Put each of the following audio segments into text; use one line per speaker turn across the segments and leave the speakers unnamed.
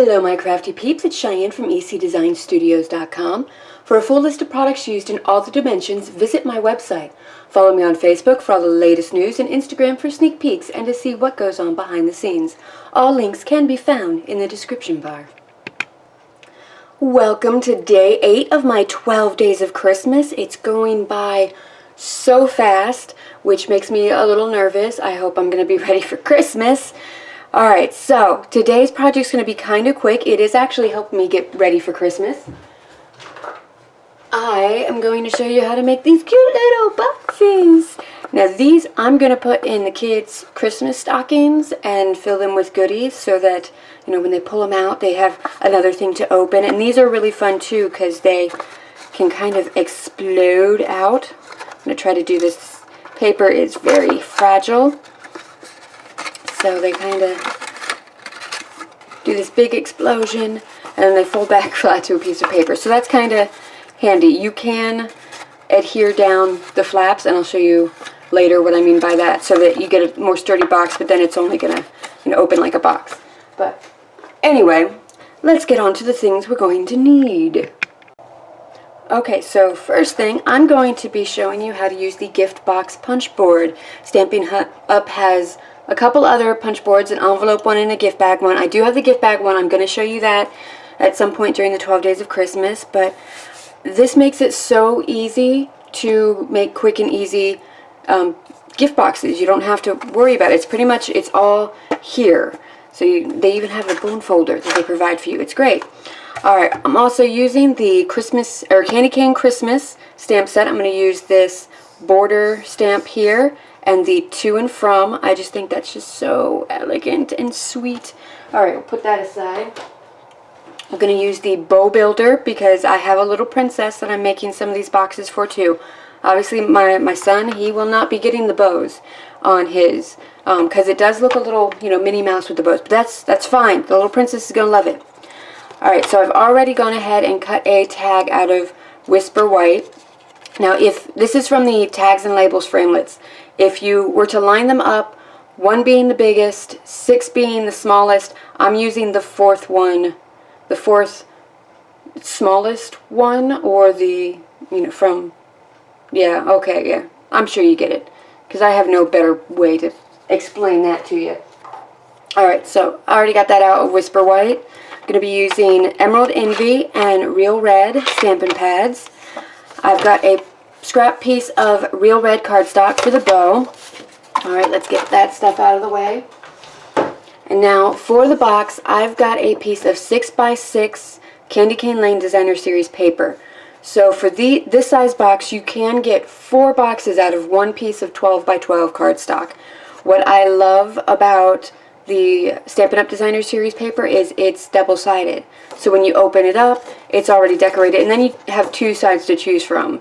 Hello my crafty peeps, it's Cheyenne from ecdesignstudios.com. For a full list of products used in all the dimensions, visit my website. Follow me on Facebook for all the latest news and Instagram for sneak peeks and to see what goes on behind the scenes. All links can be found in the description bar. Welcome to day 8 of my 12 days of Christmas. It's going by so fast, which makes me a little nervous. I hope I'm going to be ready for Christmas. Alright, so today's project's going to be kind of quick. It is actually helping me get ready for Christmas. I am going to show you how to make these cute little boxes. Now these I'm going to put in the kids' Christmas stockings and fill them with goodies so that, you know, when they pull them out they have another thing to open. And these are really fun too because they can kind of explode out. I'm going to try to do this. Paper is very fragile. So they kind of do this big explosion and then they fold back flat to a piece of paper. So that's kind of handy. You can adhere down the flaps, and I'll show you later what I mean by that, so that you get a more sturdy box, but then it's only going to, you know, open like a box. But anyway, let's get on to the things we're going to need. Okay, so first thing, I'm going to be showing you how to use the gift box punch board. Stampin' Up has a couple other punch boards, an envelope one and a gift bag one. I do have the gift bag one. I'm going to show you that at some point during the 12 days of Christmas, but this makes it so easy to make quick and easy gift boxes. You don't have to worry about it. It's pretty much, it's all here. So they even have a bone folder that they provide for you. It's great. Alright, I'm also using the Christmas, or Candy Cane Christmas stamp set. I'm going to use this border stamp here and the to and from. I just think that's just so elegant and sweet. Alright, we'll put that aside. I'm going to use the bow builder because I have a little princess that I'm making some of these boxes for too. Obviously my son, he will not be getting the bows on his because it does look a little, you know, Minnie Mouse with the bows, but that's fine. The little princess is going to love it. Alright, so I've already gone ahead and cut a tag out of Whisper White. Now if this is from the Tags and Labels framelits, if you were to line them up, 1 being the biggest, 6 being the smallest, I'm using the fourth one, the fourth smallest one, or the, you know, from, yeah, okay, yeah, I'm sure you get it, because I have no better way to explain that to you. Alright, so I already got that out of Whisper White. I'm going to be using Emerald Envy and Real Red Stampin' Pads. I've got a scrap piece of Real Red cardstock for the bow. Alright, let's get that stuff out of the way. And now for the box, I've got a piece of 6x6 Candy Cane Lane Designer Series paper. So for this size box, you can get 4 boxes out of one piece of 12x12 cardstock. What I love about the Stampin' Up! Designer Series paper is it's double-sided. So when you open it up, it's already decorated, and then you have 2 sides to choose from.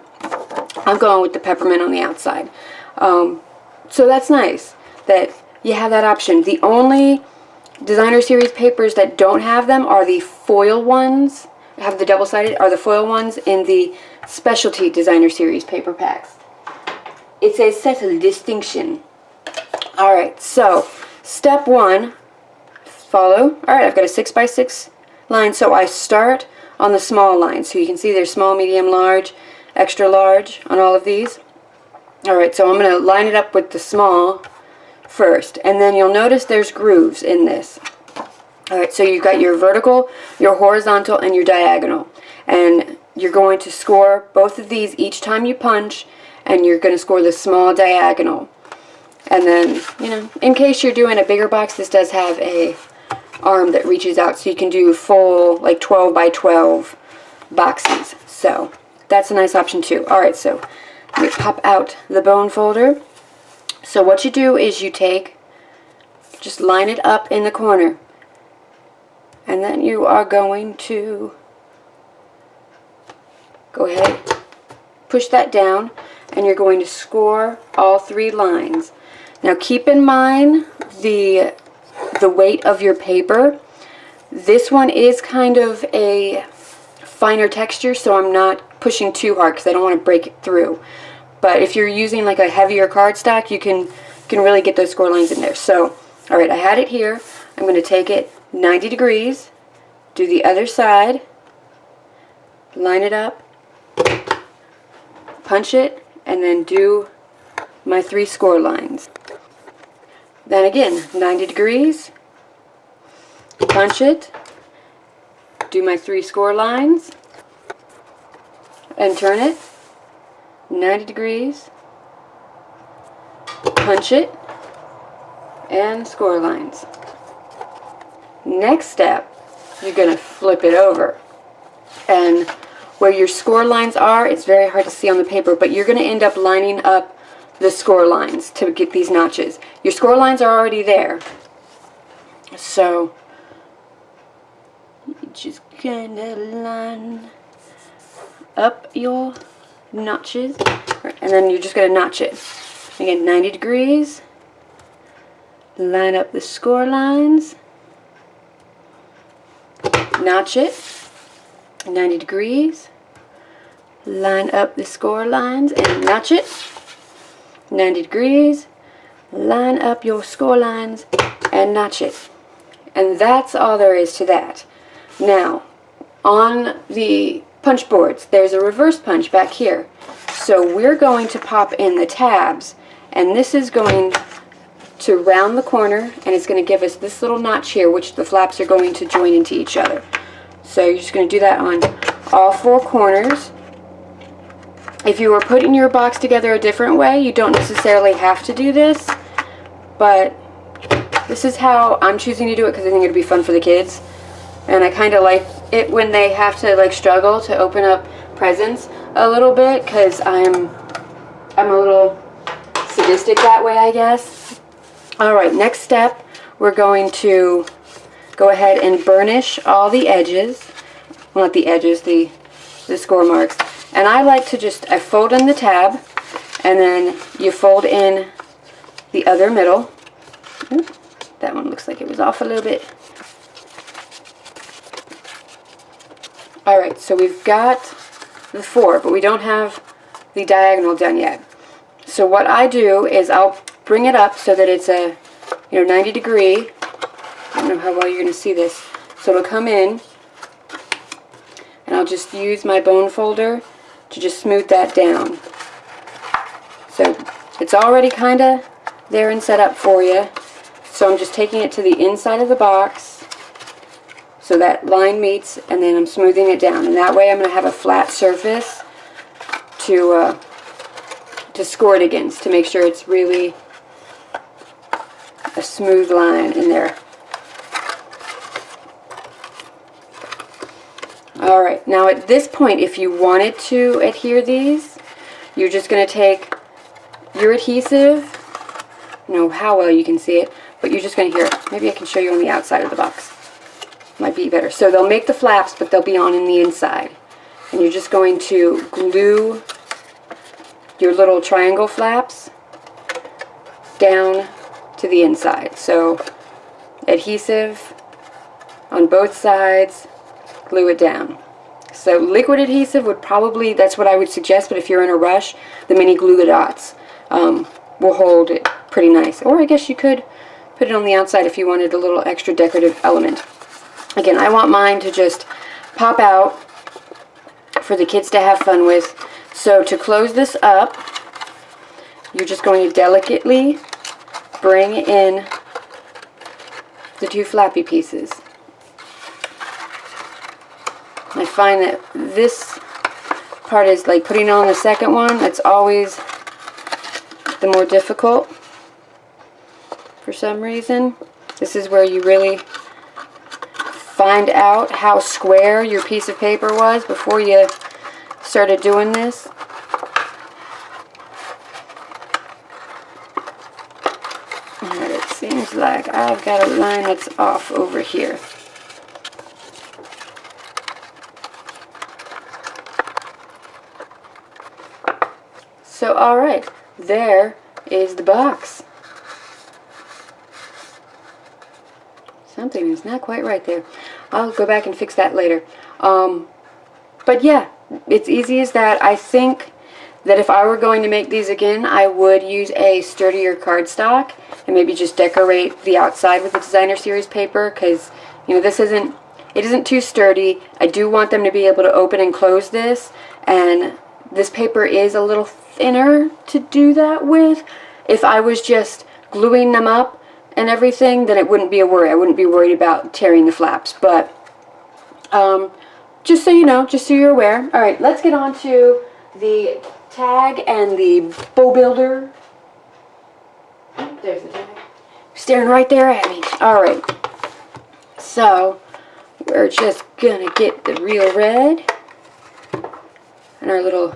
I'm going with the peppermint on the outside. So that's nice that you have that option. The only Designer Series papers that don't have them are the foil ones, have the double-sided, are the foil ones in the Specialty Designer Series paper packs. It's a subtle distinction. Alright, so step 1, follow. Alright, I've got a 6x6 line, so I start on the small line. So you can see there's small, medium, large, extra large on all of these. Alright, so I'm going to line it up with the small first, and then you'll notice there's grooves in this. Alright, so you've got your vertical, your horizontal, and your diagonal. And you're going to score both of these each time you punch, and you're going to score the small diagonal. And then, you know, in case you're doing a bigger box, this does have a arm that reaches out, so you can do full, like 12x12 boxes. So that's a nice option too. Alright, so let me pop out the bone folder. So what you do is you just line it up in the corner, and then you are going to go ahead, push that down, and you're going to score all 3 lines. Now keep in mind the weight of your paper. This one is kind of a finer texture, so I'm not pushing too hard because I don't want to break it through. But if you're using like a heavier cardstock, you can really get those score lines in there. So, alright, I had it here. I'm going to take it 90 degrees do the other side, line it up, punch it, and then do my 3 score lines. Then again, 90 degrees, punch it, do my 3 score lines, and turn it, 90 degrees, punch it, and score lines. Next step, you're going to flip it over. And where your score lines are, it's very hard to see on the paper, but you're going to end up lining up the score lines to get these notches. Your score lines are already there. So, you just kind of line up your notches, and then you're just going to notch it. Again, 90 degrees, line up the score lines, notch it, 90 degrees, line up the score lines and notch it, 90 degrees, line up your score lines and notch it. And that's all there is to that. Now, on the punch boards, there's a reverse punch back here. So we're going to pop in the tabs, and this is going to round the corner, and it's going to give us this little notch here, which the flaps are going to join into each other. So you're just going to do that on all 4 corners. If you were putting your box together a different way, you don't necessarily have to do this, but this is how I'm choosing to do it because I think it'd be fun for the kids. And I kind of like it when they have to like struggle to open up presents a little bit, because I'm a little sadistic that way, I guess. Alright, next step, we're going to go ahead and burnish all the edges. Well, not the edges, the score marks. And I like to just, I fold in the tab, and then you fold in the other middle. Ooh, that one looks like it was off a little bit. Alright, so we've got the 4, but we don't have the diagonal done yet. So what I do is I'll bring it up so that it's a 90 degree. I don't know how well you're going to see this. So it'll come in, and I'll just use my bone folder to just smooth that down. So it's already kind of there and set up for you. So I'm just taking it to the inside of the box so that line meets, and then I'm smoothing it down. And that way I'm going to have a flat surface to score it against, to make sure it's really a smooth line in there. Alright, now at this point, if you wanted to adhere these, you're just going to take your adhesive, I don't know how well you can see it, but you're just going to adhere it. Maybe I can show you on the outside of the box. Might be better. So they'll make the flaps, but they'll be on in the inside. And you're just going to glue your little triangle flaps down to the inside. So adhesive on both sides, glue it down. So liquid adhesive would probably, that's what I would suggest, but if you're in a rush, the mini glue dots will hold it pretty nice. Or I guess you could put it on the outside if you wanted a little extra decorative element. Again, I want mine to just pop out for the kids to have fun with. So to close this up, you're just going to delicately bring in the 2 flappy pieces. I find that this part is like putting on the second one. That's always the more difficult for some reason. This is where you really find out how square your piece of paper was before you started doing this. And it seems like I've got a line that's off over here. So alright, there is the box. Something is not quite right there. I'll go back and fix that later. But yeah, it's easy as that. I think that if I were going to make these again, I would use a sturdier cardstock and maybe just decorate the outside with the designer series paper, because this isn't, It isn't too sturdy. I do want them to be able to open and close this, and this paper is a little thinner to do that with. If I was just gluing them up and everything, then it wouldn't be a worry. I wouldn't be worried about tearing the flaps, but just so you know, just so you're aware. Alright, let's get on to the tag and the bow builder. There's the tag. Staring right there at me. Alright, so we're just gonna get the real red and our little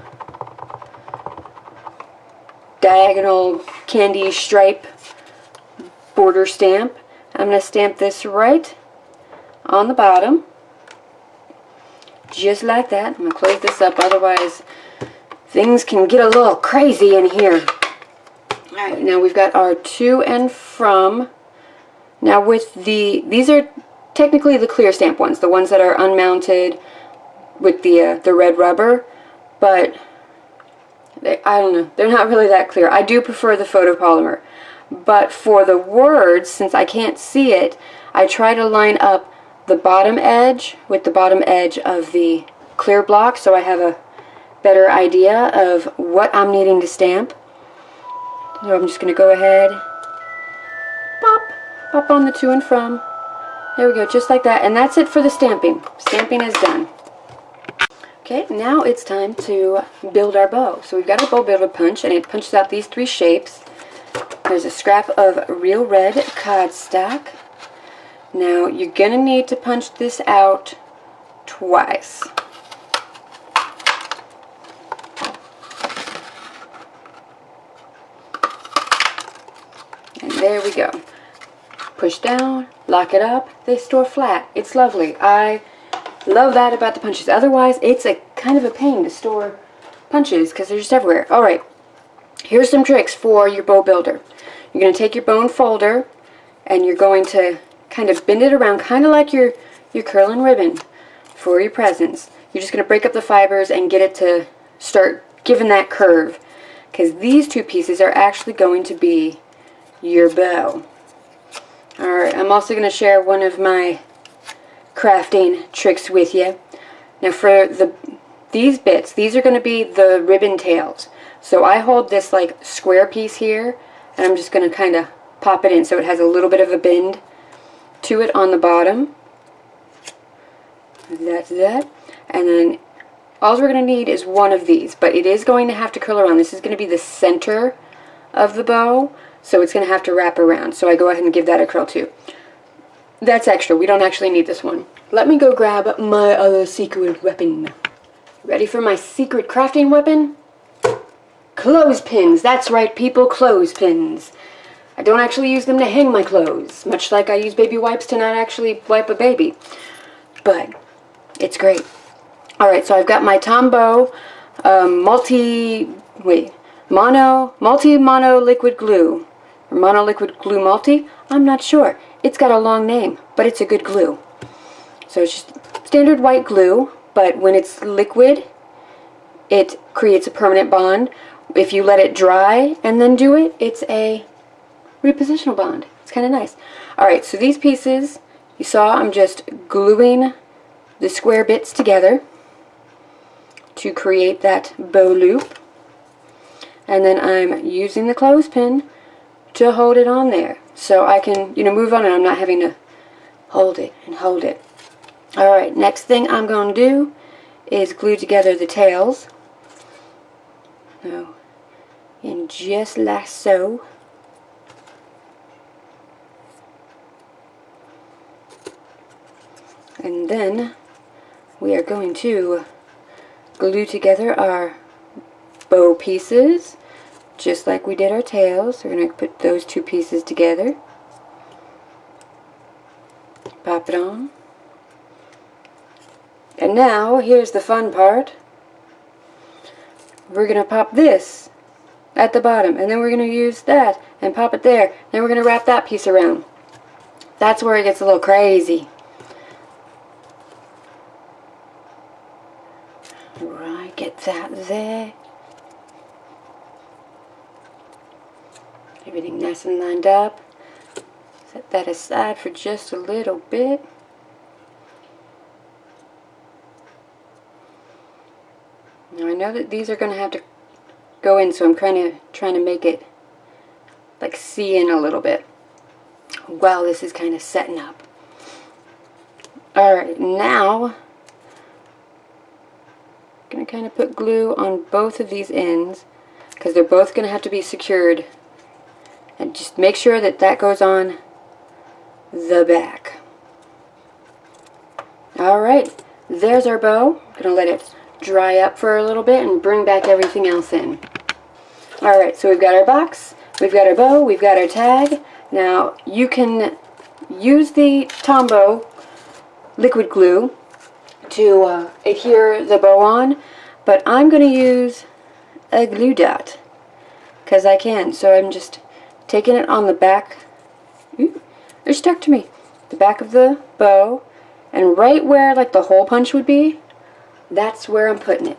diagonal candy stripe border stamp. I'm gonna stamp this right on the bottom, just like that. I'm gonna close this up, otherwise things can get a little crazy in here. Alright, now we've got our to and from. Now with these are technically the clear stamp ones, the ones that are unmounted with the red rubber, but I don't know, they're not really that clear. I do prefer the photopolymer. But for the words, since I can't see it, I try to line up the bottom edge with the bottom edge of the clear block so I have a better idea of what I'm needing to stamp. So I'm just going to go ahead, pop on the to and from. There we go, just like that. And that's it for the stamping. Stamping is done. Okay, now it's time to build our bow. So we've got a bow builder punch, and it punches out these 3 shapes. There's a scrap of real red cardstock. Now you're going to need to punch this out twice. And there we go. Push down, lock it up, they store flat. It's lovely. I love that about the punches. Otherwise, it's a kind of a pain to store punches because they're just everywhere. Alright, here's some tricks for your bow builder. You're going to take your bone folder and you're going to kind of bend it around, kind of like you're curling ribbon for your presents. You're just going to break up the fibers and get it to start giving that curve, because these 2 pieces are actually going to be your bow. Alright, I'm also going to share one of my crafting tricks with you. Now for these bits, these are going to be the ribbon tails. So I hold this like square piece here, and I'm just going to kind of pop it in so it has a little bit of a bend to it on the bottom. That's that. And then all we're going to need is one of these, but it is going to have to curl around. This is going to be the center of the bow, so it's going to have to wrap around. So I go ahead and give that a curl too. That's extra. We don't actually need this one. Let me go grab my other secret weapon. Ready for my secret crafting weapon? Clothespins. That's right, people, clothespins. I don't actually use them to hang my clothes, much like I use baby wipes to not actually wipe a baby. But it's great. Alright, so I've got my Tombow multi-mono liquid glue. Or mono liquid glue multi? I'm not sure. It's got a long name, but it's a good glue. So it's just standard white glue, but when it's liquid, it creates a permanent bond. If you let it dry and then do it, it's a repositional bond. It's kind of nice. Alright, so these pieces, you saw I'm just gluing the square bits together to create that bow loop. And then I'm using the clothespin to hold it on there. So I can, move on and I'm not having to hold it and hold it. Alright, next thing I'm going to do is glue together the tails. So, and just like so. And then we are going to glue together our bow pieces just like we did our tails. We're going to put those 2 pieces together. Pop it on. And now here's the fun part. We're going to pop this at the bottom, and then we're going to use that and pop it there. Then we're going to wrap that piece around. That's where it gets a little crazy. Right, get that there. Everything nice and lined up. Set that aside for just a little bit. Now I know that these are going to have to go in, so I'm trying to make it like see in a little bit while this is kind of setting up. Alright, now I'm going to kind of put glue on both of these ends because they're both going to have to be secured, and just make sure that that goes on the back. Alright, there's our bow. I'm going to let it dry up for a little bit and bring back everything else in. Alright, so we've got our box, we've got our bow, we've got our tag. Now you can use the Tombow liquid glue to adhere the bow on, but I'm going to use a glue dot because I can. So I'm just taking it on the back. Ooh, they're stuck to me. The back of the bow, and right where like the hole punch would be, that's where I'm putting it.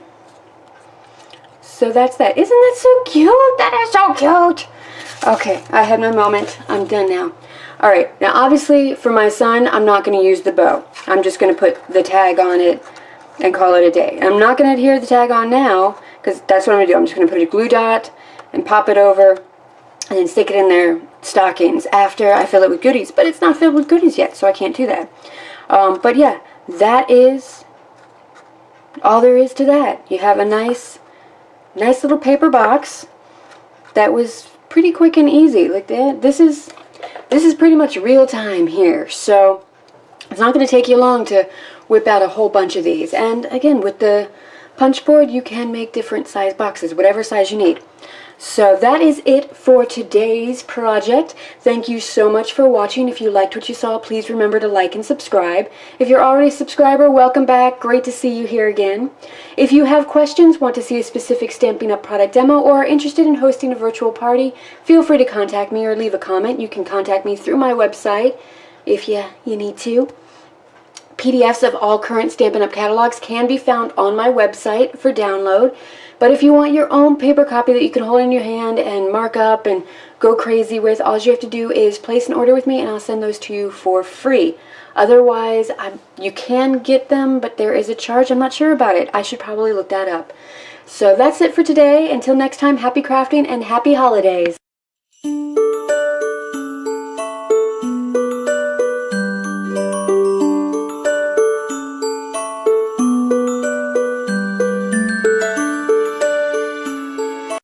So that's that. Isn't that so cute? That is so cute. Okay, I had my moment. I'm done now. Alright, now obviously for my son, I'm not going to use the bow. I'm just going to put the tag on it and call it a day. I'm not going to adhere the tag on now, because that's what I'm going to do. I'm just going to put a glue dot and pop it over and then stick it in their stockings after I fill it with goodies. But it's not filled with goodies yet, so I can't do that. But yeah, that is all there is to that. You have a nice little paper box that was pretty quick and easy. Like that. This is pretty much real time here, so it's not going to take you long to whip out a whole bunch of these. And again, with the punch board, you can make different size boxes, whatever size you need. So that is it for today's project. Thank you so much for watching. If you liked what you saw, please remember to like and subscribe. If you're already a subscriber, welcome back. Great to see you here again. If you have questions, want to see a specific Stampin' Up! Product demo, or are interested in hosting a virtual party, feel free to contact me or leave a comment. You can contact me through my website if you need to. PDFs of all current Stampin' Up! Catalogs can be found on my website for download. But if you want your own paper copy that you can hold in your hand and mark up and go crazy with, all you have to do is place an order with me and I'll send those to you for free. Otherwise, you can get them, but there is a charge. I'm not sure about it. I should probably look that up. So that's it for today. Until next time, happy crafting and happy holidays.